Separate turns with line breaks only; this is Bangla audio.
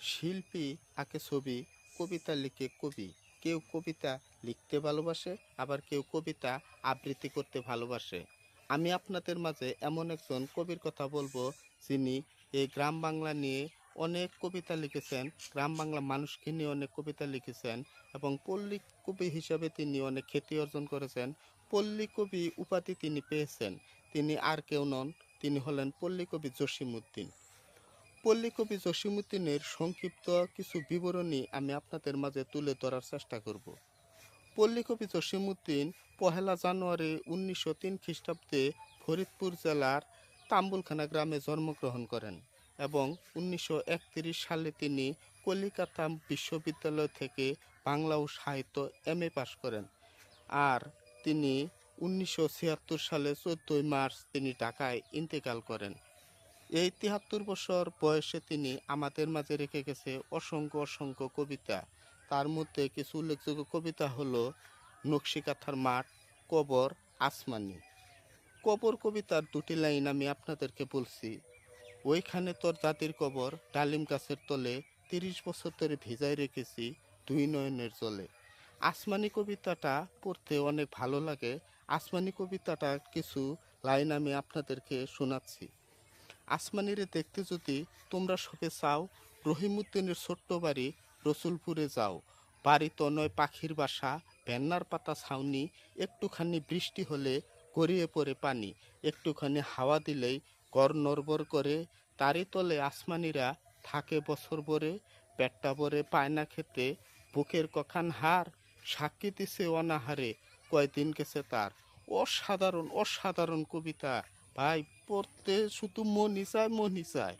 শিল্পী আঁকে ছবি, কবিতা লিখে কবি। কেউ কবিতা লিখতে ভালোবাসে, আবার কেউ কবিতা আবৃত্তি করতে ভালোবাসে। আমি আপনাদের মাঝে এমন একজন কবির কথা বলবো, যিনি এই গ্রাম বাংলা নিয়ে অনেক কবিতা লিখেছেন, গ্রাম বাংলা মানুষকে নিয়ে অনেক কবিতা লিখেছেন এবং পল্লী কবি হিসাবে তিনি অনেক খ্যাতি অর্জন করেছেন। পল্লী কবি উপাধি তিনি পেয়েছেন। তিনি আর কেউ নন, তিনি হলেন পল্লী কবি জসিমউদ্দিন। পল্লীকবি জসিমউদ্দিনের সংক্ষিপ্ত কিছু বিবরণী আমি আপনাদের মাঝে তুলে ধরার চেষ্টা করব। পল্লীকবি জসিমউদ্দিন ১লা জানুয়ারি ১৯০৩ খ্রিস্টাব্দে ফরিদপুর জেলার তাম্বুলখানা গ্রামে জন্মগ্রহণ করেন এবং ১৯৩১ সালে তিনি কলিকাতা বিশ্ববিদ্যালয় থেকে বাংলা ও সাহিত্য এম.এ পাশ করেন। আর তিনি ১৯৭৬ সালে ১৪ মার্চ তিনি ঢাকায় ইন্তেকাল করেন। এই ৭৩ বছর বয়সে তিনি আমাদের মাঝে রেখে গেছে অসংখ্য অসংখ্য কবিতা। তার মধ্যে কিছু উল্লেখযোগ্য কবিতা হলো নকশিকাঁথার মাঠ, কবর, আসমানি। কবর কবিতার দুটি লাইন আমি আপনাদেরকে বলছি। ওইখানে তোর জাতির কবর, ডালিম গাছের তলে, ৩০ বছর ধরে ভিজায় রেখেছি দুই নয়নের জলে। আসমানি কবিতাটা পড়তে অনেক ভালো লাগে। আসমানি কবিতাটার কিছু লাইন আমি আপনাদেরকে শোনাচ্ছি। আসমানিরে দেখতে যদি তোমরা সবে চাও, রহিমউদ্দিনের ছোট্ট বাড়ি রসুলপুরে যাও। বাড়িতে নয় পাখির বাসা, ভেন্নার পাতা ছাউনি, একটুখানি বৃষ্টি হলে গড়িয়ে পড়ে পানি, একটুখানি হাওয়া দিলেই ঘর নড়বড় করে, তারই তলে আসমানিরা থাকে বছর ভরে, পেটটা ভরে পায় না খেতে, বুকের কখান হার, সাক্ষী দিছে অনাহারে, কয়দিন গেছে তার। অসাধারণ অসাধারণ কবিতা ভাই, পড়তে শুধু মনই চায় মনই চায়।